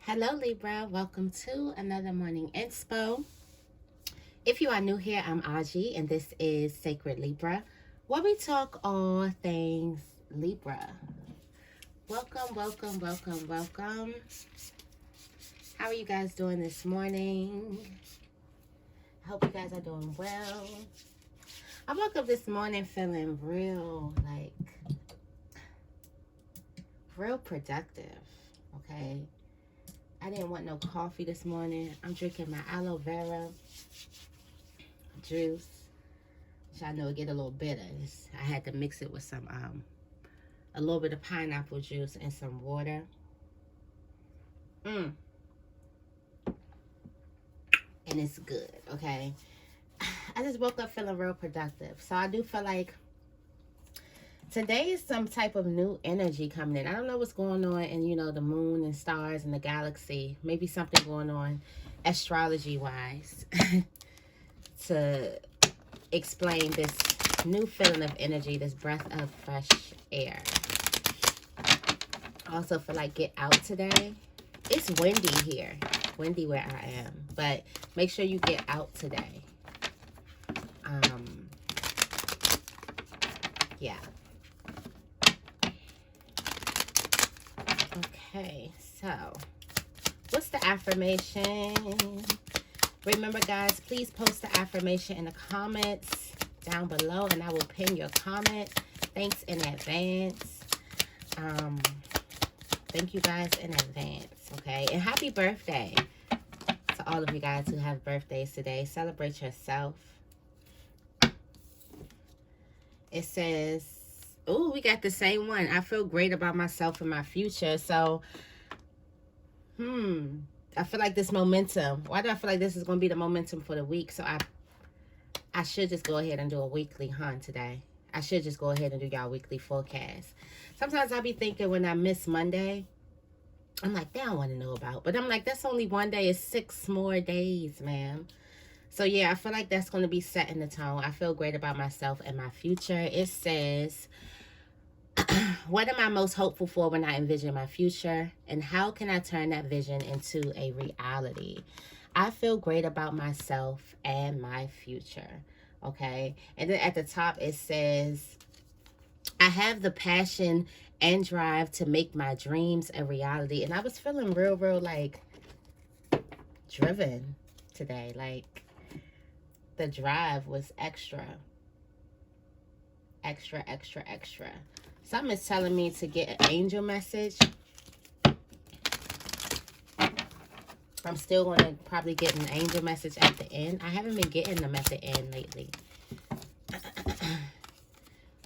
Hello Libra, welcome to another morning inspo. If you are new here, I'm Auji and this is Sacred Libra, where we talk all things Libra. Welcome, welcome, welcome, welcome. How are you guys doing this morning? I hope you guys are doing well. I woke up this morning feeling real productive, okay? I didn't want no coffee this morning. I'm drinking my aloe vera juice, which I know it get a little bitter. I had to mix it with some, a little bit of pineapple juice and some water. And it's good, okay? I just woke up feeling real productive. So I do feel like today is some type of new energy coming in. I don't know what's going on in, the moon and stars and the galaxy. Maybe something going on astrology-wise to explain this new feeling of energy, this breath of fresh air. I also feel like get out today. It's windy here. Windy where I am. But make sure you get out today. Yeah. Okay, so what's the affirmation? Remember, guys, please post the affirmation in the comments down below, and I will pin your comment. Thanks in advance. Thank you guys in advance, okay? And happy birthday to all of you guys who have birthdays today. Celebrate yourself. It says, oh, we got the same one. I feel great about myself and my future. So, I feel like this momentum. Why do I feel like this is going to be the momentum for the week? So I should just go ahead and do a weekly hunt today. I should just go ahead and do y'all weekly forecast. Sometimes I'll be thinking when I miss Monday, I'm like, they don't want to know about. But I'm like, that's only one day. It's 6 more days, ma'am. So, yeah, I feel like that's going to be setting the tone. I feel great about myself and my future. It says, what am I most hopeful for when I envision my future? And how can I turn that vision into a reality? I feel great about myself and my future. Okay. And then at the top, it says, I have the passion and drive to make my dreams a reality. And I was feeling real, like, driven today. Like, the drive was extra. Something is telling me to get an angel message. I'm still going to probably get an angel message at the end. I haven't been getting them at the end lately.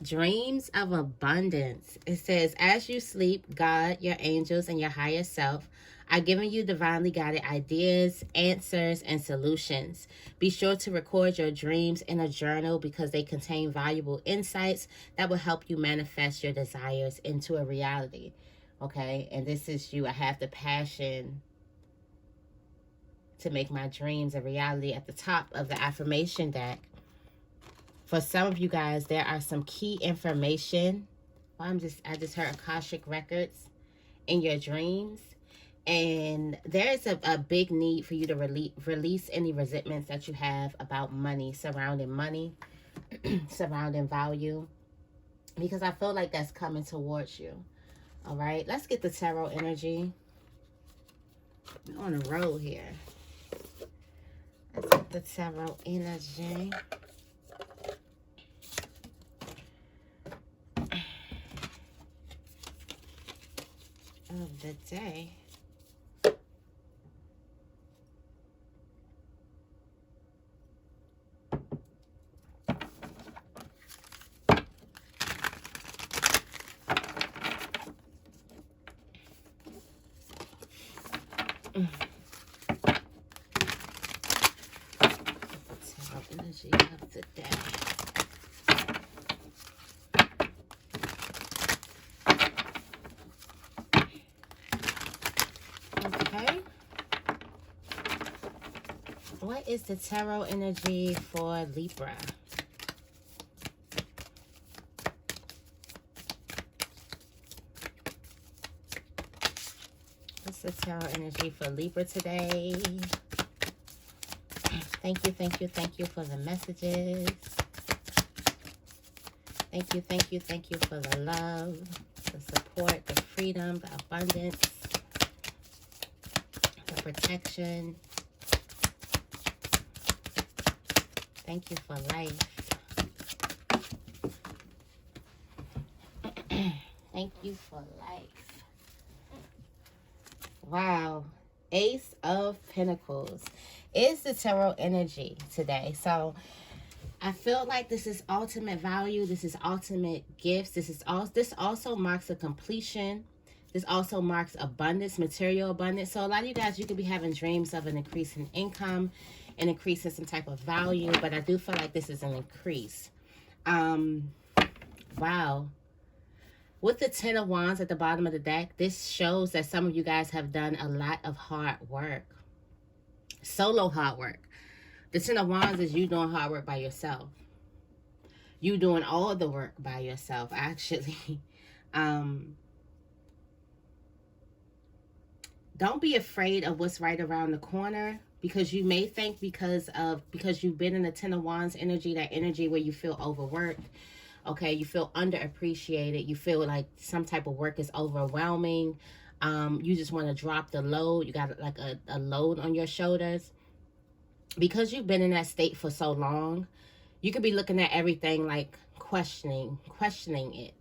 Dreams of abundance. It says, as you sleep, God, your angels, and your higher self are giving you divinely guided ideas, answers, and solutions. Be sure to record your dreams in a journal because they contain valuable insights that will help you manifest your desires into a reality. Okay, and this is you. I have the passion to make my dreams a reality at the top of the affirmation deck. For some of you guys, there are some key information. I just heard Akashic records in your dreams. And there is a big need for you to release any resentments that you have about money, surrounding value. Because I feel like that's coming towards you. All right, let's get the tarot energy. We're on a roll here. Let's get the tarot energy of the day. Tarot energy of the day. Okay. What is the tarot energy for Libra? This is tarot energy for Libra today. Thank you, thank you, thank you for the messages. Thank you, thank you, thank you for the love, the support, the freedom, the abundance, the protection. Thank you for life. Thank you for life. Wow. Ace of Pentacles is the tarot energy today. So I feel like this is ultimate value. This is ultimate gifts. This also marks a completion. This also marks abundance, material abundance. So a lot of you guys, you could be having dreams of an increase in income, an increase in some type of value. But I do feel like this is an increase. Wow. With the Ten of Wands at the bottom of the deck, this shows that some of you guys have done a lot of hard work. Solo hard work. The Ten of Wands is you doing hard work by yourself. You doing all the work by yourself, actually. Don't be afraid of what's right around the corner, because you may think because you've been in the Ten of Wands energy, that energy where you feel overworked, okay, you feel underappreciated, you feel like some type of work is overwhelming, you just want to drop the load, you got like a load on your shoulders. Because you've been in that state for so long, you could be looking at everything like questioning it.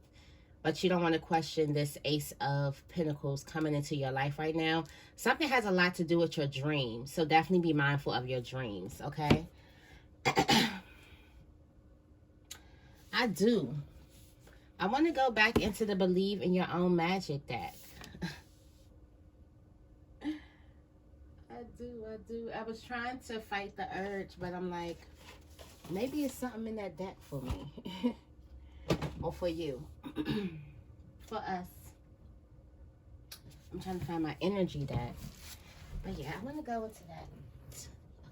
But you don't want to question this Ace of Pentacles coming into your life right now. Something has a lot to do with your dreams. So definitely be mindful of your dreams, okay? I want to go back into the Believe in Your Own Magic deck. I do. I was trying to fight the urge, but I'm like, maybe it's something in that deck for me. Or for you. For us. I'm trying to find my energy deck. But yeah, I want to go into that.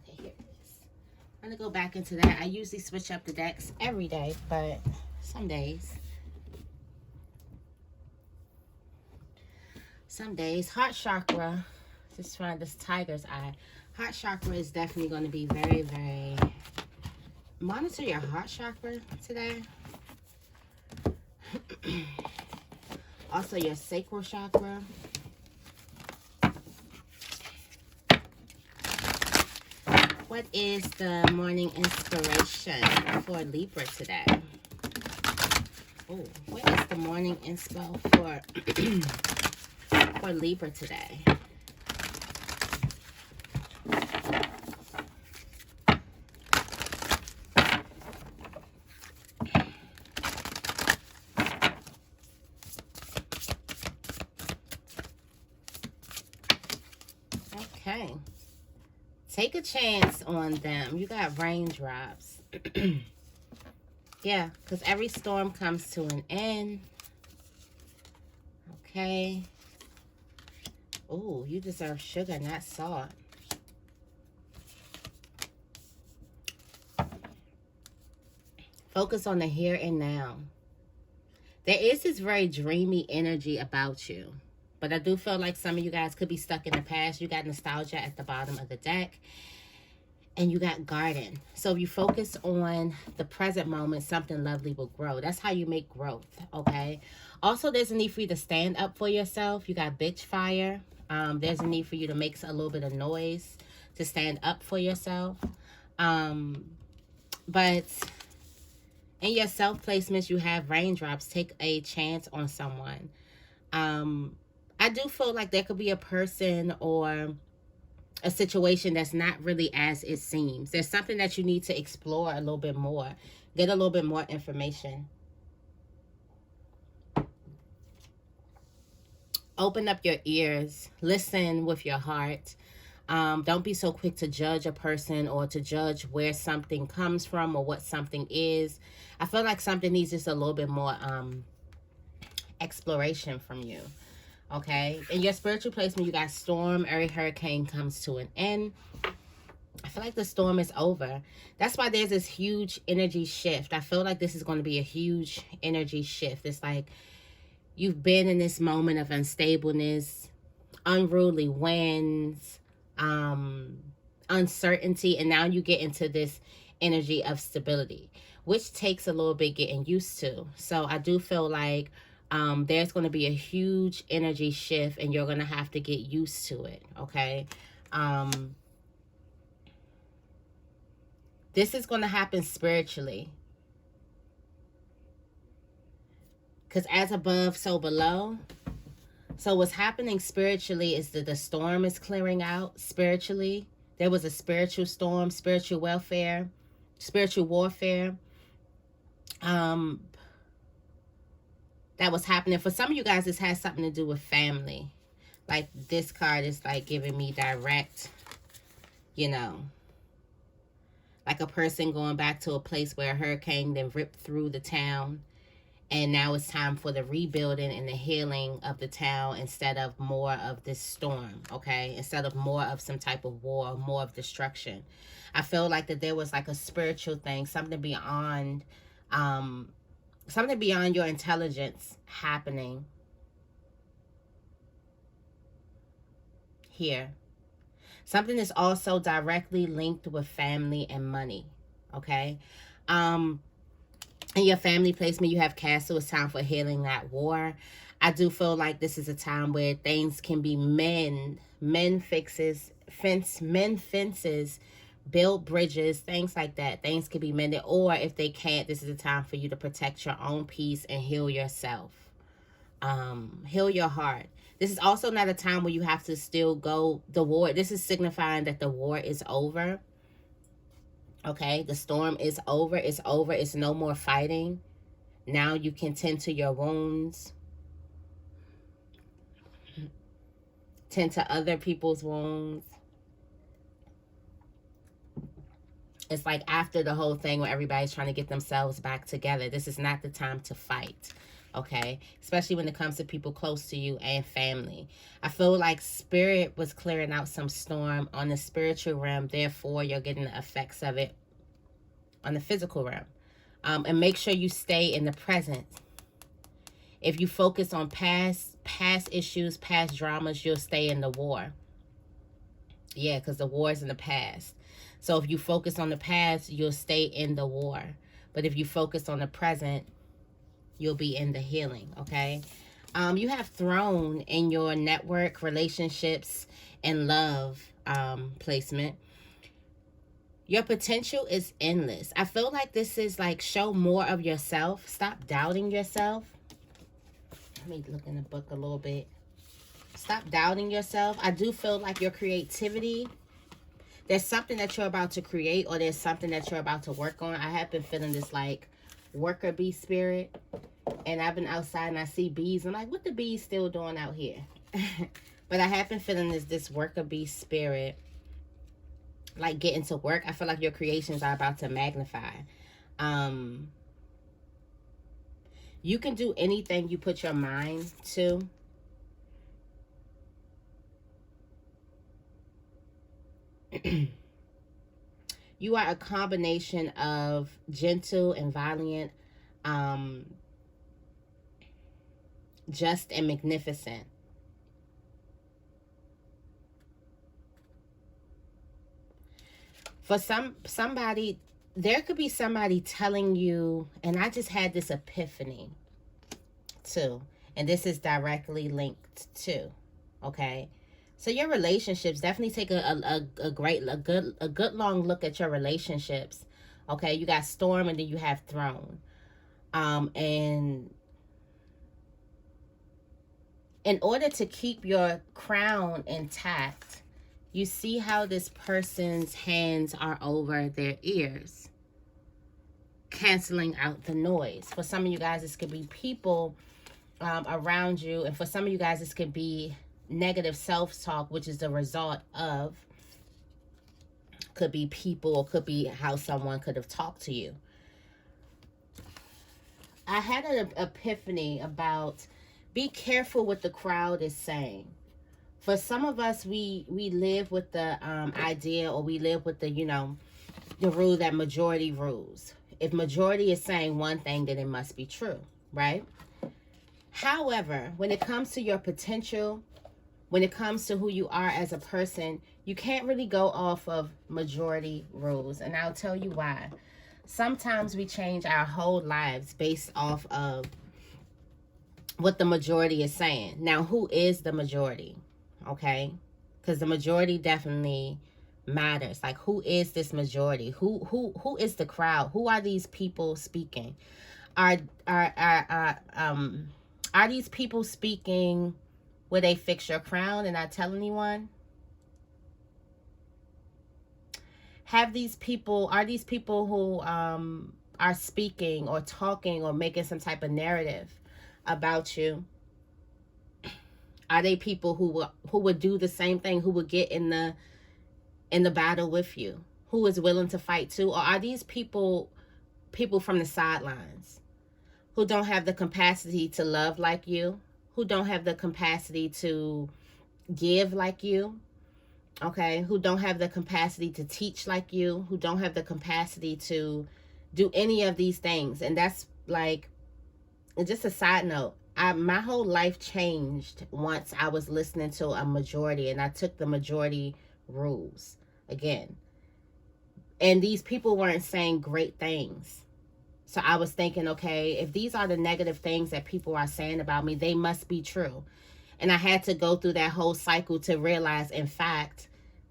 Okay, here it is. I'm going to go back into that. I usually switch up the decks every day, but some days. Heart chakra. Just find this tiger's eye. Heart chakra is definitely going to be very, very... Monitor your heart chakra today. Also your sacral chakra. What is the morning inspiration for Libra today? Oh, what is the morning inspo for Libra today? Okay. Take a chance on them. You got raindrops. Yeah, because every storm comes to an end. Okay. Oh, you deserve sugar, not salt. Focus on the here and now. There is this very dreamy energy about you. But I do feel like some of you guys could be stuck in the past. You got nostalgia at the bottom of the deck. And you got garden. So if you focus on the present moment, something lovely will grow. That's how you make growth, okay? Also, there's a need for you to stand up for yourself. You got bitch fire. There's a need for you to make a little bit of noise to stand up for yourself. But in your self-placements, you have raindrops. Take a chance on someone. I do feel like there could be a person or a situation that's not really as it seems. There's something that you need to explore a little bit more. Get a little bit more information. Open up your ears. Listen with your heart. Don't be so quick to judge a person or to judge where something comes from or what something is. I feel like something needs just a little bit more exploration from you. Okay, in your spiritual placement, you got storm. Every hurricane comes to an end. I feel like the storm is over. That's why there's this huge energy shift. I feel like this is going to be a huge energy shift. It's like you've been in this moment of unstableness, unruly winds, uncertainty, and now you get into this energy of stability, which takes a little bit getting used to. So I do feel like there's going to be a huge energy shift, and you're going to have to get used to it, okay? This is going to happen spiritually. Because as above, so below. So what's happening spiritually is that the storm is clearing out spiritually. There was a spiritual storm, spiritual warfare. That was happening. For some of you guys, this has something to do with family. Like this card is like giving me direct, you know, like a person going back to a place where a hurricane then ripped through the town. And now it's time for the rebuilding and the healing of the town instead of more of this storm, okay? Instead of more of some type of war, more of destruction. I feel like that there was like a spiritual thing, something beyond your intelligence happening here. Something is also directly linked with family and money, okay? In your family placement, you have castle. It's time for healing that war. I do feel like this is a time where things can be men fences, build bridges, things like that. Things can be mended. Or if they can't, this is a time for you to protect your own peace and heal yourself. Heal your heart. This is also not a time where you have to still go the war. This is signifying that the war is over. Okay, the storm is over. It's over. It's no more fighting. Now you can tend to your wounds. Tend to other people's wounds. It's like after the whole thing where everybody's trying to get themselves back together. This is not the time to fight. Okay, especially when it comes to people close to you and family. I feel like spirit was clearing out some storm on the spiritual realm. Therefore, you're getting the effects of it on the physical realm. And make sure you stay in the present. If you focus on past issues, past dramas, you'll stay in the war. Yeah, because the war is in the past. So if you focus on the past, you'll stay in the war. But if you focus on the present, you'll be in the healing, okay? You have throne in your network, relationships, and love placement. Your potential is endless. I feel like this is like show more of yourself. Stop doubting yourself. Let me look in the book a little bit. Stop doubting yourself. I do feel like your creativity, there's something that you're about to create, or there's something that you're about to work on. I have been feeling this like worker bee spirit, and I've been outside and I see bees. I'm like, what the bees still doing out here? But I have been feeling this worker bee spirit, like getting to work. I feel like your creations are about to magnify. You can do anything you put your mind to. You are a combination of gentle and valiant, just and magnificent. For somebody, there could be somebody telling you, and I just had this epiphany too, and this is directly linked to, okay? So your relationships, definitely take a good long look at your relationships. Okay, you got storm and then you have throne. And in order to keep your crown intact, you see how this person's hands are over their ears, canceling out the noise. For some of you guys, this could be people around you, and for some of you guys, this could be negative self-talk, which is the result of, could be people, or could be how someone could have talked to you. I had an epiphany about, be careful what the crowd is saying. For some of us, we live with the idea, or we live with the, you know, the rule that majority rules. If majority is saying one thing, then it must be true, right? However, when it comes to your potential, when it comes to who you are as a person, you can't really go off of majority rules. And I'll tell you why. Sometimes we change our whole lives based off of what the majority is saying. Now, who is the majority? Okay? Because the majority definitely matters. Like, who is this majority? Who is the crowd? Who are these people speaking? Are these people speaking where they fix your crown and not tell anyone? Are these people who are speaking or talking or making some type of narrative about you? Are they people who would do the same thing, who would get in the battle with you, who is willing to fight too? Or are these people from the sidelines who don't have the capacity to love like you, who don't have the capacity to give like you? Okay, who don't have the capacity to teach like you, who don't have the capacity to do any of these things. And that's like, just a side note, my whole life changed once I was listening to a majority and I took the majority rules again. And these people weren't saying great things. So I was thinking, okay, if these are the negative things that people are saying about me, they must be true. And I had to go through that whole cycle to realize, in fact,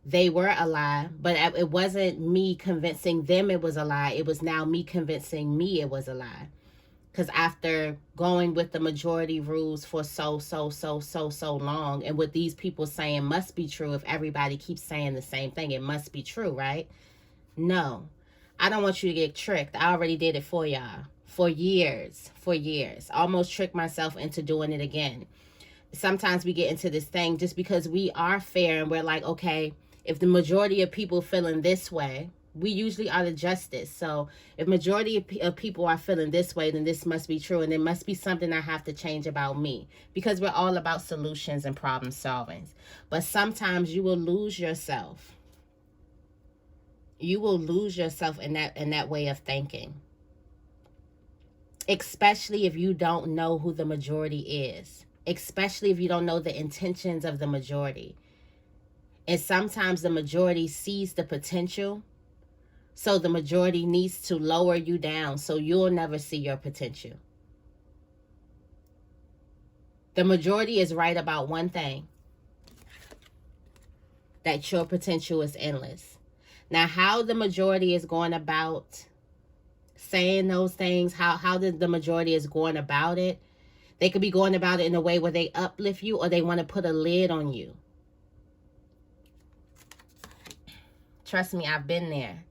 they were a lie, but it wasn't me convincing them it was a lie. It was now me convincing me it was a lie. Because after going with the majority rules for so long, and what these people saying must be true, if everybody keeps saying the same thing, it must be true, right? No, I don't want you to get tricked. I already did it for y'all for years. I almost tricked myself into doing it again. Sometimes we get into this thing just because we are fair and we're like, okay, if the majority of people feeling this way, we usually are the justice. So if majority of people are feeling this way, then this must be true. And it must be something I have to change about me, because we're all about solutions and problem solving. But sometimes you will lose yourself. You will lose yourself in that way of thinking. Especially if you don't know who the majority is. Especially if you don't know the intentions of the majority. And sometimes the majority sees the potential. So the majority needs to lower you down so you'll never see your potential. The majority is right about one thing: that your potential is endless. Now, how the majority is going about saying those things, how the majority is going about it, they could be going about it in a way where they uplift you, or they want to put a lid on you. Trust me, I've been there.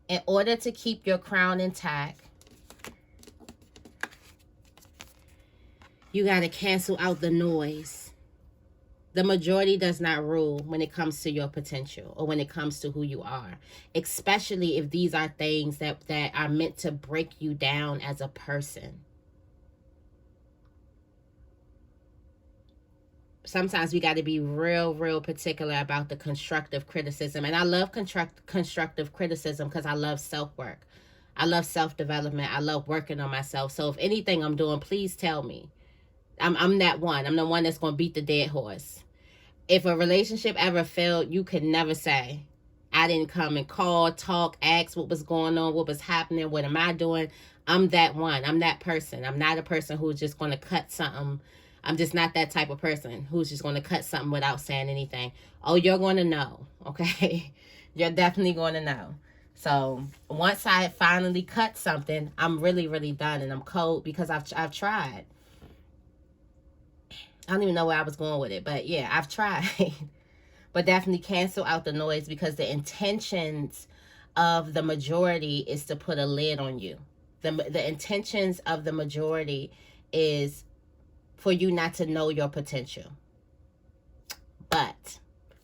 In order to keep your crown intact, you got to cancel out the noise. The majority does not rule when it comes to your potential or when it comes to who you are, especially if these are things that are meant to break you down as a person. Sometimes we got to be real particular about the constructive criticism. And I love constructive criticism because I love self-work. I love self-development. I love working on myself. So if anything I'm doing, please tell me. I'm that one. I'm the one that's going to beat the dead horse. If a relationship ever failed, you could never say, I didn't come and call, talk, ask what was going on, what was happening, what am I doing? I'm that one. I'm that person. I'm not a person who's just going to cut something. I'm just not that type of person who's just going to cut something without saying anything. Oh, you're going to know, okay? You're definitely going to know. So once I finally cut something, I'm really done, and I'm cold because I've tried. I don't even know where I was going with it, but yeah, I've tried. But definitely cancel out the noise, because the intentions of the majority is to put a lid on you. The intentions of the majority is for you not to know your potential. But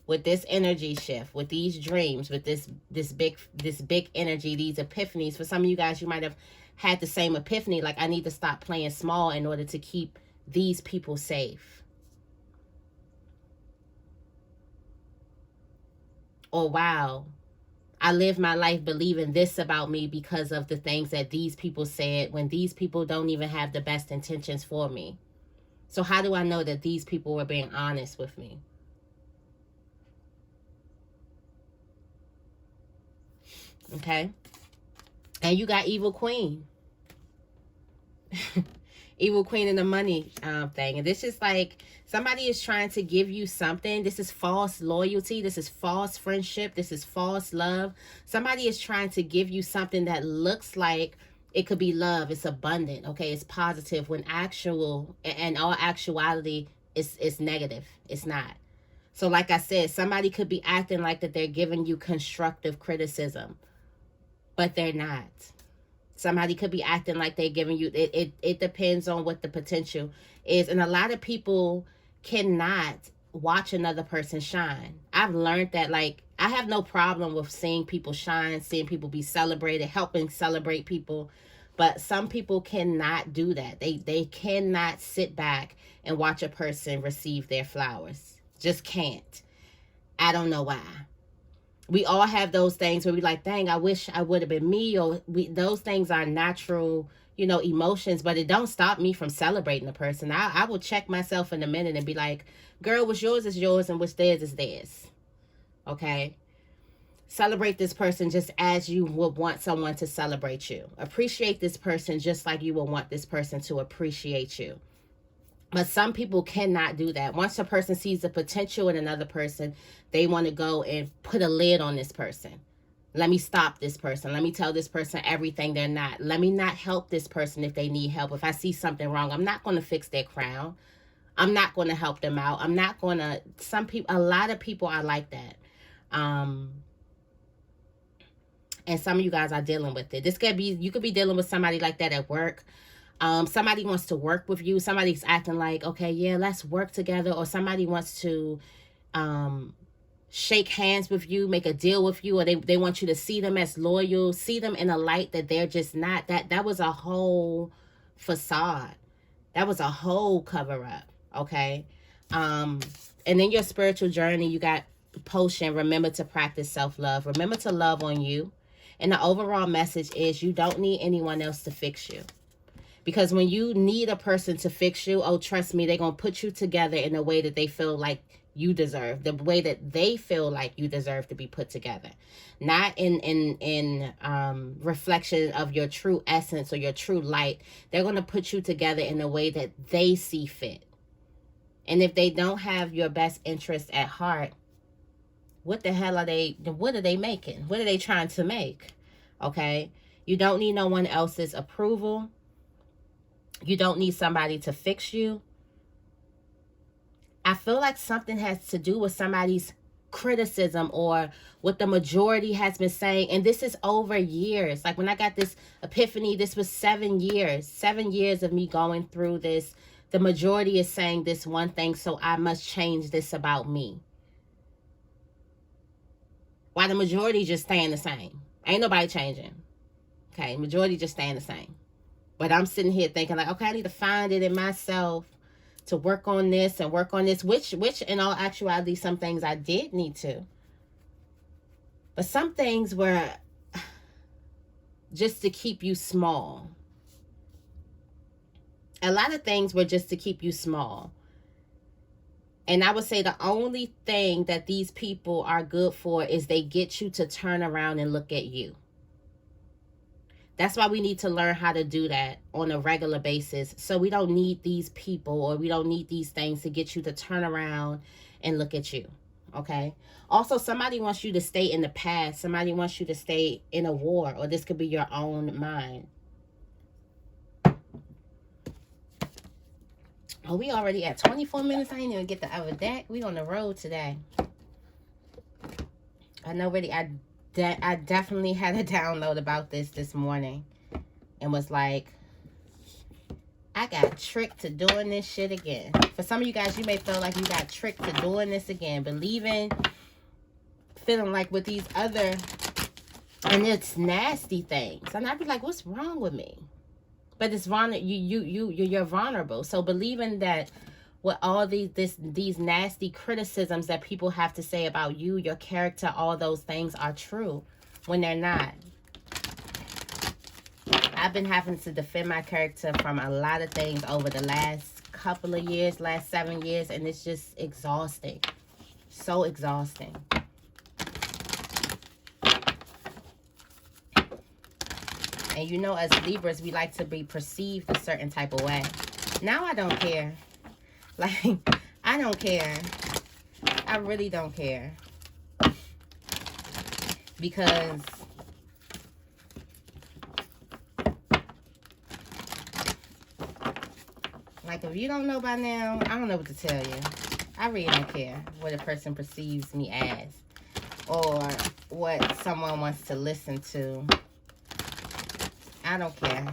with this energy shift, with these dreams, with this big energy, these epiphanies, for some of you guys, you might have had the same epiphany, like, I need to stop playing small in order to keep these people safe. Or, wow, I live my life believing this about me because of the things that these people said, when these people don't even have the best intentions for me. So how do I know that these people were being honest with me? Okay. And you got evil queen. Evil queen in the money thing. And this is like somebody is trying to give you something. This is false loyalty. This is false friendship. This is false love. Somebody is trying to give you something that looks like it could be love. It's abundant. Okay. It's positive when all actuality is negative. It's not. So like I said, somebody could be acting like that they're giving you constructive criticism, but they're not. Somebody could be acting like they're giving you, it depends on what the potential is. And a lot of people cannot watch another person shine. I've learned that, like, I have no problem with seeing people shine, seeing people be celebrated, helping celebrate people. But some people cannot do that. They cannot sit back and watch a person receive their flowers. Just can't. I don't know why. We all have those things where we like, dang, I wish I would have been me. Or those things are natural, emotions, but it don't stop me from celebrating a person. I will check myself in a minute and be like, girl, what's yours is yours and what's theirs is theirs. Okay? Celebrate this person just as you would want someone to celebrate you. Appreciate this person just like you would want this person to appreciate you. But some people cannot do that. Once a person sees the potential in another person, they want to go and put a lid on this person. Let me stop this person. Let me tell this person everything they're not. Let me not help this person if they need help. If I see something wrong, I'm not going to fix their crown. I'm not going to help them out. I'm not going to, a lot of people are like that. And some of you guys are dealing with it. You could be dealing with somebody like that at work. Somebody wants to work with you. Somebody's acting like, okay, yeah, let's work together. Or somebody wants to shake hands with you, make a deal with you, or they want you to see them as loyal, see them in a light that they're just not. That was a whole facade. That was a whole cover up. Okay. And then your spiritual journey, you got potion. Remember to practice self-love. Remember to love on you. And the overall message is you don't need anyone else to fix you. Because when you need a person to fix you, oh, trust me, they're going to put you together in a way that they feel like you deserve. The way that they feel like you deserve to be put together. Not in reflection of your true essence or your true light. They're going to put you together in a way that they see fit. And if they don't have your best interest at heart, what the hell are they making? What are they trying to make? Okay? You don't need no one else's approval. You don't need somebody to fix you. I feel like something has to do with somebody's criticism or what the majority has been saying. And this is over years. Like when I got this epiphany, this was 7 years. 7 years of me going through this. The majority is saying this one thing, so I must change this about me. Why the majority just staying the same? Ain't nobody changing. Okay, majority just staying the same. But I'm sitting here thinking like, okay, I need to find it in myself to work on this and work on this, which in all actuality, some things I did need to. But some things were just to keep you small. A lot of things were just to keep you small. And I would say the only thing that these people are good for is they get you to turn around and look at you. That's why we need to learn how to do that on a regular basis. So we don't need these people or we don't need these things to get you to turn around and look at you. Okay? Also, somebody wants you to stay in the past. Somebody wants you to stay in a war, or this could be your own mind. Oh, we already at 24 minutes. I didn't even get the other deck. We on the road today. I know really, I definitely had a download about this morning. And was like, I got tricked to doing this shit again. For some of you guys, you may feel like you got tricked to doing this again. Believing, feeling like with these other, and it's nasty things. And I'd be like, what's wrong with me? But it's you're vulnerable. So believing that with all these nasty criticisms that people have to say about you, your character, all those things are true when they're not. I've been having to defend my character from a lot of things over the last couple of years, last 7 years, and it's just exhausting. So exhausting. And you know, as Libras, we like to be perceived a certain type of way. Now I don't care. Like, I don't care. I really don't care. Because like, if you don't know by now, I don't know what to tell you. I really don't care what a person perceives me as, or what someone wants to listen to. I don't care.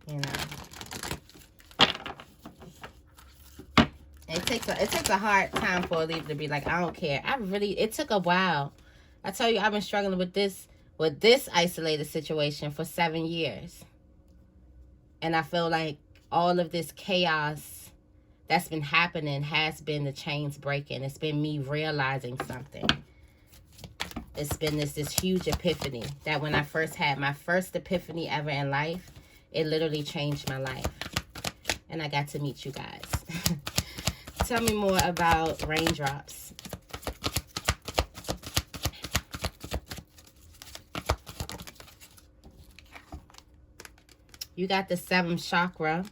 You know. It takes a hard time for a Libra to be like, I don't care. It took a while. I tell you, I've been struggling with this isolated situation for 7 years. And I feel like all of this chaos that's been happening has been the chains breaking. It's been me realizing something. It's been this huge epiphany that when I first had my first epiphany ever in life, it literally changed my life. And I got to meet you guys. Tell me more about raindrops. You got the 7th chakra.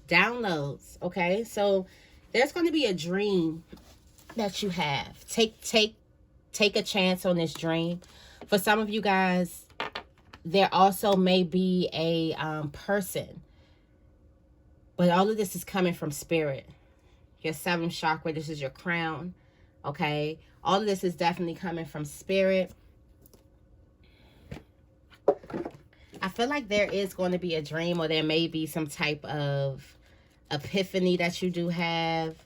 Downloads, okay? So there's going to be a dream that you have. Take a chance on this dream. For some of you guys, there also may be a person. But all of this is coming from spirit. Your 7th chakra, this is your crown, okay? All of this is definitely coming from spirit. I feel like there is going to be a dream, or there may be some type of epiphany that you do have.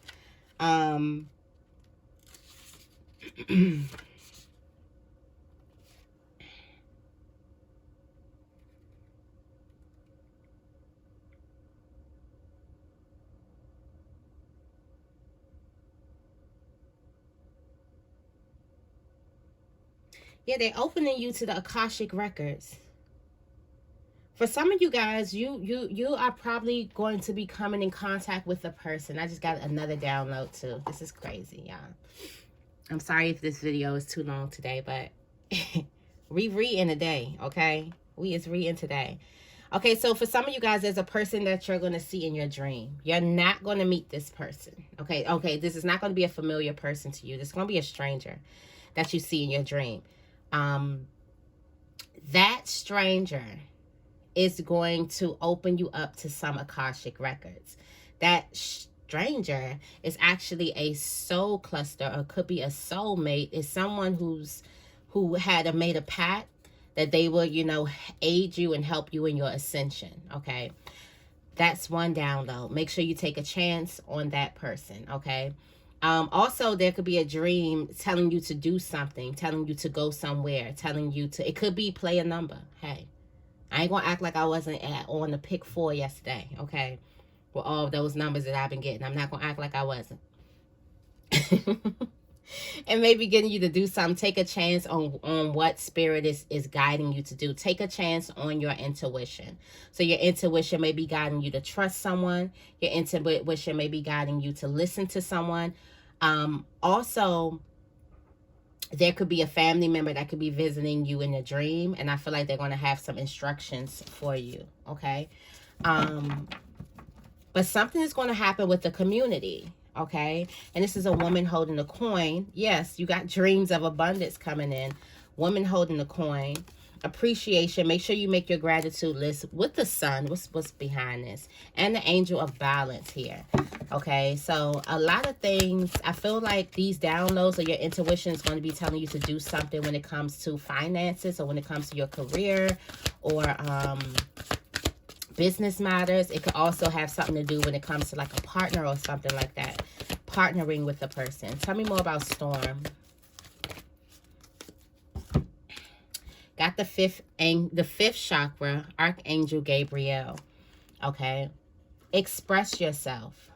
Yeah, they're opening you to the Akashic records. For some of you guys, you are probably going to be coming in contact with a person. I just got another download too. This is crazy, y'all. I'm sorry if this video is too long today, but we reading today, okay? We is reading today. Okay, so for some of you guys, there's a person that you're going to see in your dream. You're not going to meet this person, okay? Okay, this is not going to be a familiar person to you. This is going to be a stranger that you see in your dream. That stranger is going to open you up to some Akashic records. That stranger is actually a soul cluster, or could be a soulmate. Is someone who had made a pact that they will, you know, aid you and help you in your ascension, okay? That's one download. Make sure you take a chance on that person, okay? Also, there could be a dream telling you to do something, telling you to go somewhere, telling you to, it could be play a number. Hey, I ain't gonna act like I wasn't on the pick 4 yesterday, okay? With all of those numbers that I've been getting. I'm not gonna act like I wasn't. And maybe getting you to do something. Take a chance on what spirit is guiding you to do. Take a chance on your intuition. So your intuition may be guiding you to trust someone. Your intuition may be guiding you to listen to someone. Also, there could be a family member that could be visiting you in a dream, and I feel like they're going to have some instructions for you, okay? But something is going to happen with the community, okay? And this is a woman holding a coin. Yes, you got dreams of abundance coming in. Woman holding a coin. Appreciation. Make sure you make your gratitude list with the sun. What's behind this? And the angel of balance here. Okay, so a lot of things. I feel like these downloads or your intuition is going to be telling you to do something when it comes to finances, or when it comes to your career, or business matters. It could also have something to do when it comes to like a partner or something like that. Partnering with a person. Tell me more about storm. Got the fifth chakra, Archangel Gabriel. Okay. Express yourself.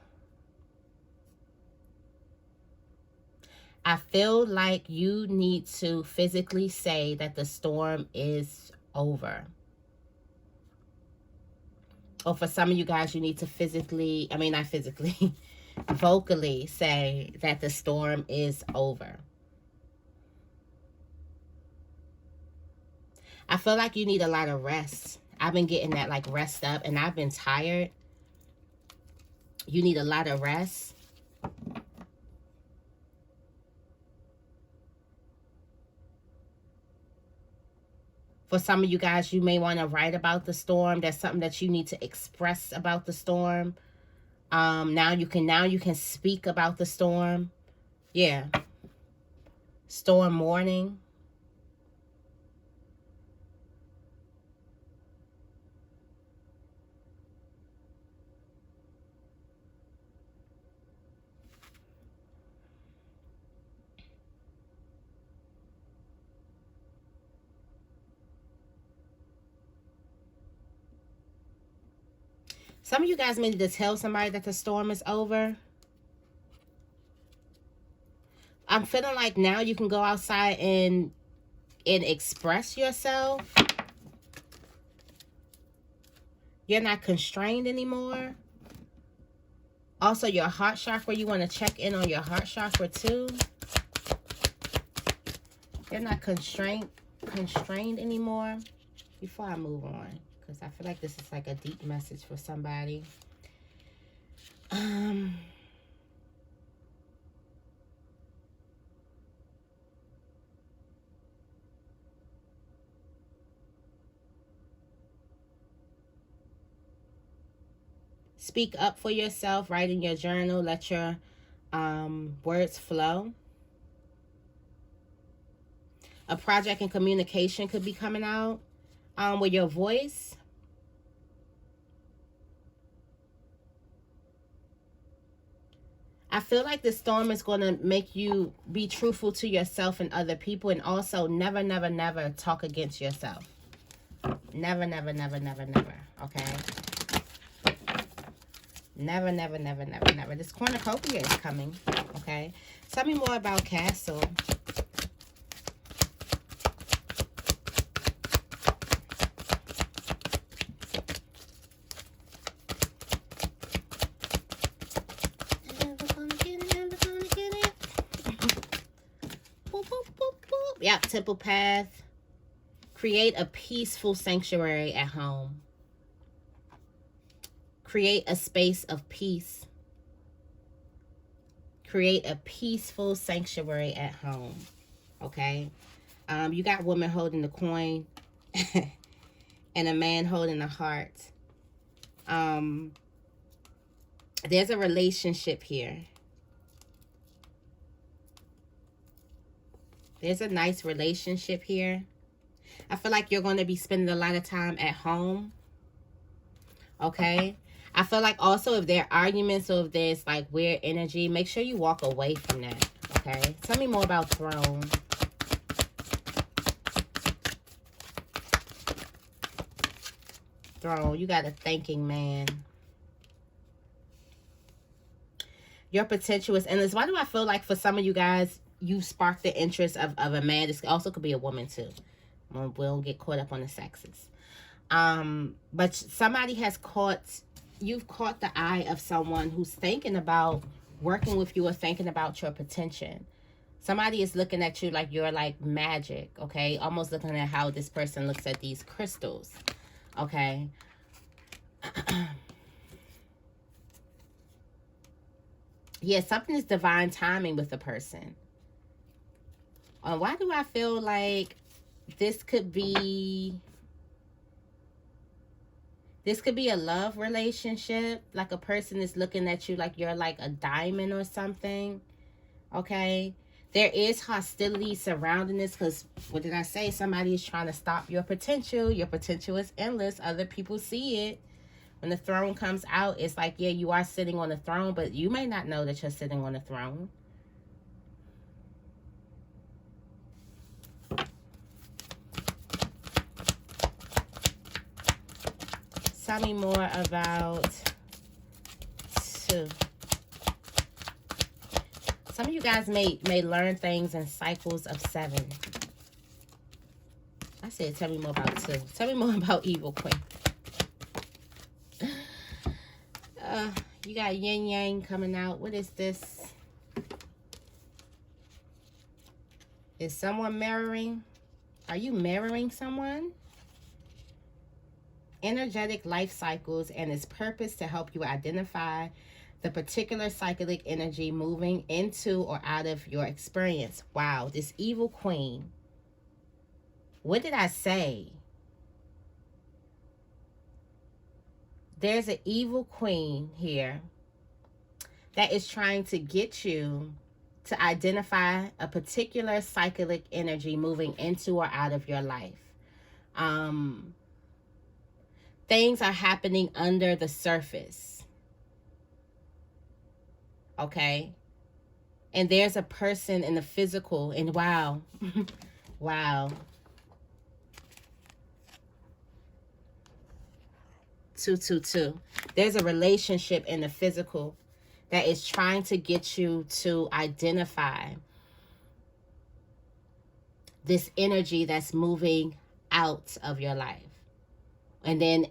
I feel like you need to physically say that the storm is over. Or for some of you guys, you need to physically, I mean, not physically, vocally say that the storm is over. I feel like you need a lot of rest. I've been getting that, like, rest up, and I've been tired. You need a lot of rest. For some of you guys, you may want to write about the storm. There's something that you need to express about the storm. Now you can speak about the storm. Yeah. Storm warning. Some of you guys may need to tell somebody that the storm is over. I'm feeling like now you can go outside and express yourself. You're not constrained anymore. Also, your heart chakra, you want to check in on your heart chakra too. You're not constrained anymore. Before I move on, because I feel like this is like a deep message for somebody. Speak up for yourself. Write in your journal. Let your words flow. A project in communication could be coming out with your voice. I feel like the storm is going to make you be truthful to yourself and other people, and also never, never, never talk against yourself. Never, never, never, never, never. Okay? Never, never, never, never, never. This cornucopia is coming. Okay? Tell me more about Castle. Yep, Temple Path. Create a peaceful sanctuary at home. Create a space of peace. Create a peaceful sanctuary at home. Okay? You got woman holding the coin and a man holding the heart. There's a relationship here. There's a nice relationship here. I feel like you're going to be spending a lot of time at home. Okay? I feel like also if there are arguments or if there's like weird energy, make sure you walk away from that. Okay? Tell me more about Throne. Throne, you got a thinking man. Your potential is endless. Why do I feel like for some of you guys, you spark the interest of a man? This also could be a woman too. We don't get caught up on the sexes. But somebody has you've caught the eye of someone who's thinking about working with you or thinking about your potential. Somebody is looking at you like you're like magic, okay? Almost looking at how this person looks at these crystals, okay? Yeah, something is divine timing with the person. Why do I feel like this could be a love relationship? Like a person is looking at you like you're like a diamond or something. Okay? There is hostility surrounding this because, what did I say? Somebody is trying to stop your potential. Your potential is endless. Other people see it. When the throne comes out, it's like, yeah, you are sitting on the throne, but you may not know that you're sitting on the throne. Tell me more about 2. Some of you guys may learn things in cycles of 7. I said tell me more about 2. Tell me more about Evil Queen. You got yin yang coming out. What is this? Is someone mirroring? Are you mirroring someone? Energetic life cycles and its purpose to help you identify the particular cyclic energy moving into or out of your experience. Wow, this evil queen. What did I say? There's an evil queen here that is trying to get you to identify a particular cyclic energy moving into or out of your life. Things are happening under the surface. Okay? And there's a person in the physical, and wow. Wow. 222. There's a relationship in the physical that is trying to get you to identify this energy that's moving out of your life. And then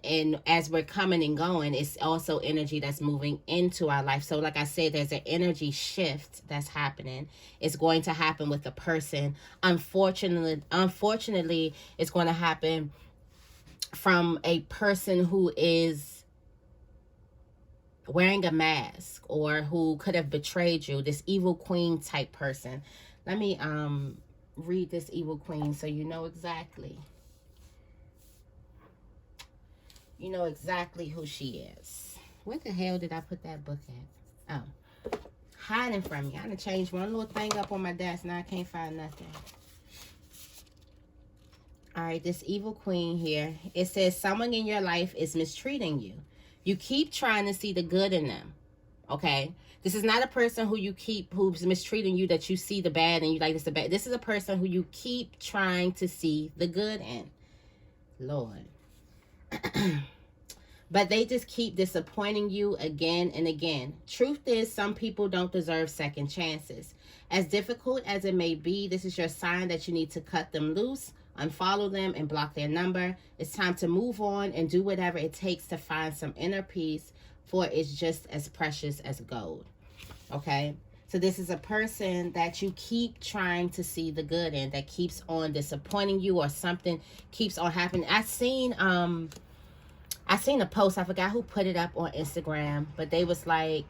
as we're coming and going, it's also energy that's moving into our life. So like I said, there's an energy shift that's happening. It's going to happen with the person. Unfortunately, it's going to happen from a person who is wearing a mask or who could have betrayed you, this evil queen type person. Let me read this evil queen so you know exactly. You know exactly who she is. Where the hell did I put that book at? Oh, hiding from me. I done changed one little thing up on my desk. Now I can't find nothing. All right, this evil queen here. It says someone in your life is mistreating you. You keep trying to see the good in them. Okay? This is not a person who's mistreating you that you see the bad and you like this the bad. This is a person who you keep trying to see the good in. Lord. But they just keep disappointing you again and again. Truth is, some people don't deserve second chances. As difficult as it may be, this is your sign that you need to cut them loose, unfollow them, and block their number. It's time to move on and do whatever it takes to find some inner peace, for it's just as precious as gold. Okay? So this is a person that you keep trying to see the good in, that keeps on disappointing you, or something keeps on happening. I seen a post, I forgot who put it up on Instagram, but they was like,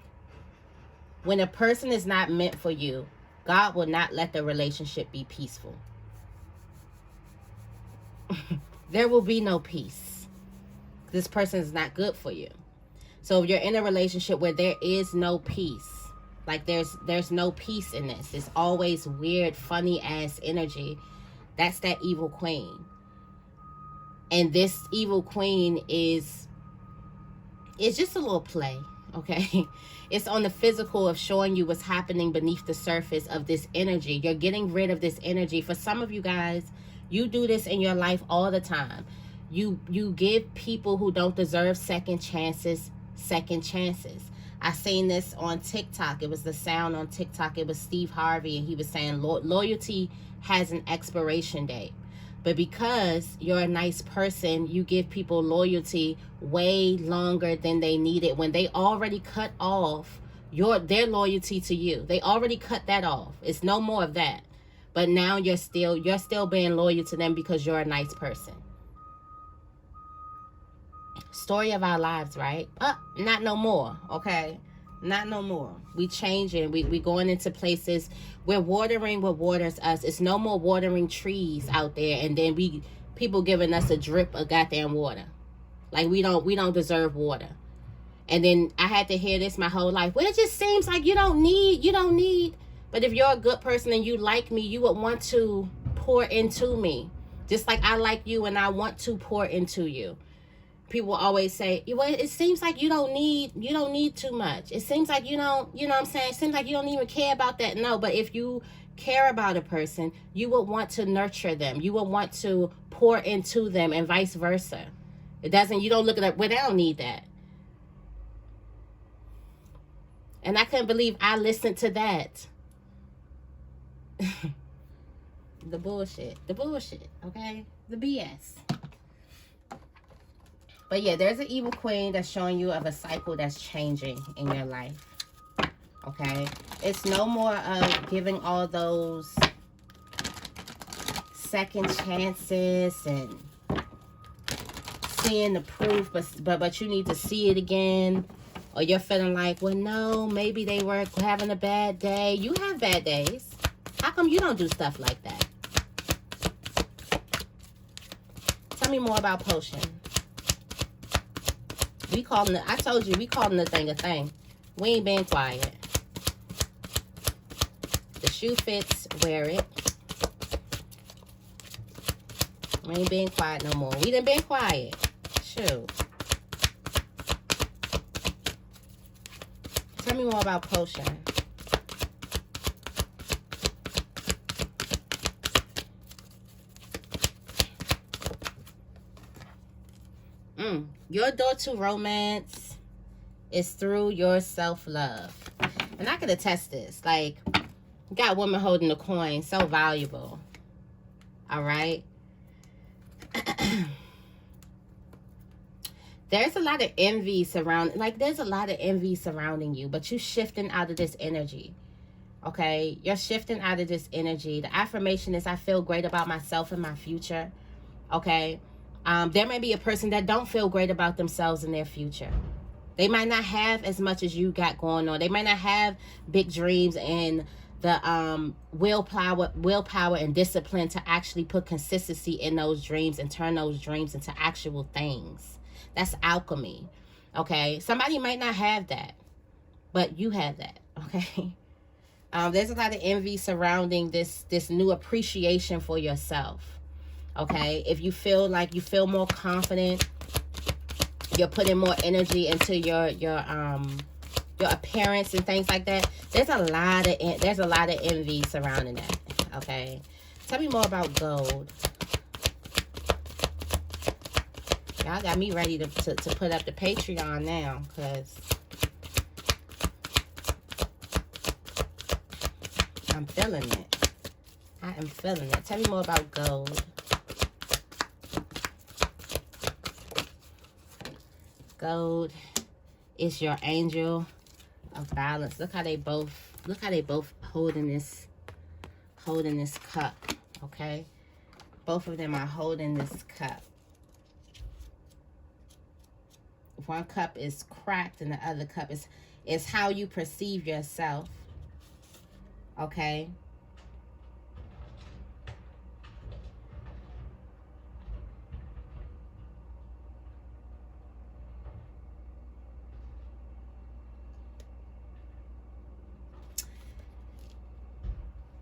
when a person is not meant for you, God will not let the relationship be peaceful. There will be no peace. This person is not good for you. So if you're in a relationship where there is no peace, like there's no peace in this, it's always weird, funny ass energy, that's that evil queen. And this evil queen is just a little play, okay? It's on the physical of showing you what's happening beneath the surface of this energy. You're getting rid of this energy. For some of you guys, you do this in your life all the time. You give people who don't deserve second chances. I seen this on TikTok. It was the sound on TikTok. It was Steve Harvey, and he was saying loyalty has an expiration date. But because you're a nice person, you give people loyalty way longer than they need it, when they already cut off their loyalty to you. They already cut that off. It's no more of that. But now you're still being loyal to them because you're a nice person. Story of our lives, right? Not no more, okay? Not no more. We changing. We going into places. We're watering what waters us. It's no more watering trees out there, and then people giving us a drip of goddamn water. Like we don't deserve water. And then I had to hear this my whole life. Well, it just seems like you don't need. But if you're a good person and you like me, you would want to pour into me. Just like I like you and I want to pour into you. People always say, well, it seems like you don't need too much. It seems like you don't, you know what I'm saying? It seems like you don't even care about that. No, but if you care about a person, you would want to nurture them. You would want to pour into them, and vice versa. You don't look at it, well, they don't need that. And I couldn't believe I listened to that. The bullshit, okay? The BS. But yeah, there's an evil queen that's showing you of a cycle that's changing in your life. Okay? It's no more of giving all those second chances and seeing the proof, but you need to see it again. Or you're feeling like, well, no, maybe they were having a bad day. You have bad days. How come you don't do stuff like that? Tell me more about potion. We calling it, I told you, we calling the thing a thing. We ain't being quiet. The shoe fits, wear it. We ain't being quiet no more. We done been quiet. Shoot. Tell me more about potion. Your door to romance is through your self-love. And I can attest this. Like, you got a woman holding the coin. So valuable. All right? There's a lot of envy surrounding, there's a lot of envy surrounding you, but you're shifting out of this energy. Okay? You're shifting out of this energy. The affirmation is, I feel great about myself and my future. Okay? There may be a person that don't feel great about themselves and their future. They might not have as much as you got going on. They might not have big dreams and the willpower and discipline to actually put consistency in those dreams and turn those dreams into actual things. That's alchemy. Okay? Somebody might not have that, but you have that. Okay? There's a lot of envy surrounding this new appreciation for yourself. Okay? If you feel like you feel more confident, you're putting more energy into your appearance and things like that. There's a lot of envy surrounding that. Okay? Tell me more about gold. Y'all got me ready to put up the Patreon now, because I'm feeling it. I am feeling it. Tell me more about gold. Gold is your angel of balance. Look how they both holding this cup. Okay? Both of them are holding this cup. One cup is cracked and the other cup is how you perceive yourself. Okay?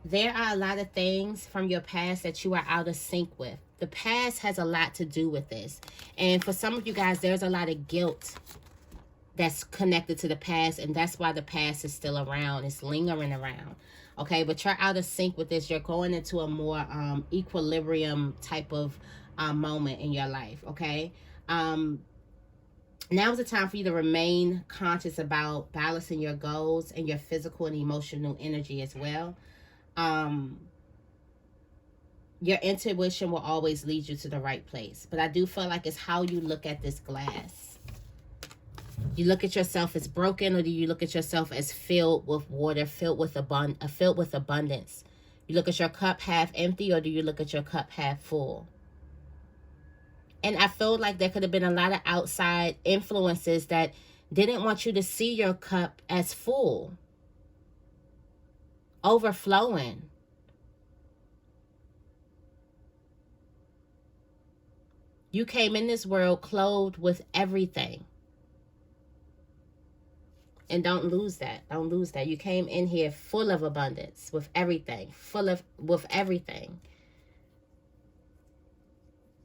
There are a lot of things from your past that you are out of sync with. The past has a lot to do with this. And for some of you guys, there's a lot of guilt that's connected to the past. And that's why the past is still around. It's lingering around. Okay, but you're out of sync with this. You're going into a more equilibrium type of moment in your life. Okay. Now is the time for you to remain conscious about balancing your goals and your physical and emotional energy as well. Your intuition will always lead you to the right place. But I do feel like it's how you look at this glass. You look at yourself as broken, or do you look at yourself as filled with water, filled with abundance? You look at your cup half empty, or do you look at your cup half full? And I feel like there could have been a lot of outside influences that didn't want you to see your cup as full, overflowing. You came in this world clothed with everything. And don't lose that. Don't lose that. You came in here full of abundance, with everything, with everything.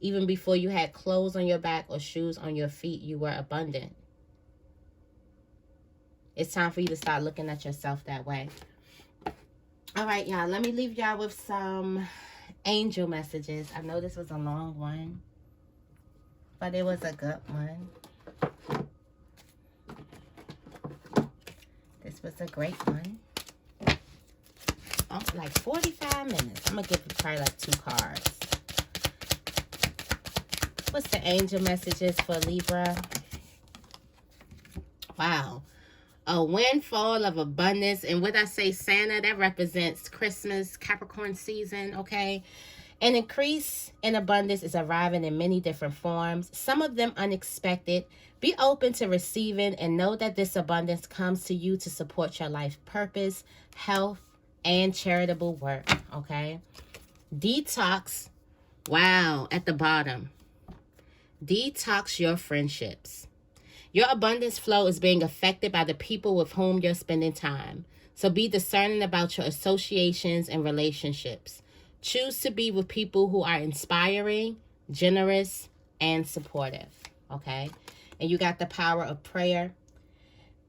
Even before you had clothes on your back or shoes on your feet, you were abundant. It's time for you to start looking at yourself that way. All right, y'all. Let me leave y'all with some angel messages. I know this was a long one, but it was a good one. This was a great one. Oh, like 45 minutes. I'm going to give it probably like 2 cards. What's the angel messages for Libra? Wow. A windfall of abundance. And when I say Santa, that represents Christmas, Capricorn season, okay? An increase in abundance is arriving in many different forms, some of them unexpected. Be open to receiving and know that this abundance comes to you to support your life purpose, health, and charitable work, okay? Detox. Wow, at the bottom. Detox your friendships. Your abundance flow is being affected by the people with whom you're spending time. So be discerning about your associations and relationships. Choose to be with people who are inspiring, generous, and supportive. Okay? And you got the power of prayer.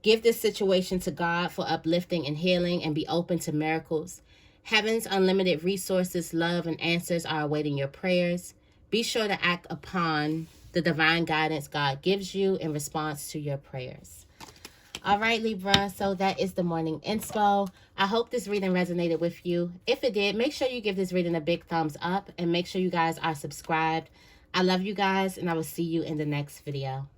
Give this situation to God for uplifting and healing, and be open to miracles. Heaven's unlimited resources, love, and answers are awaiting your prayers. Be sure to act upon the divine guidance God gives you in response to your prayers. All right, Libra, so that is the morning inspo. I hope this reading resonated with you. If it did, make sure you give this reading a big thumbs up and make sure you guys are subscribed. I love you guys, and I will see you in the next video.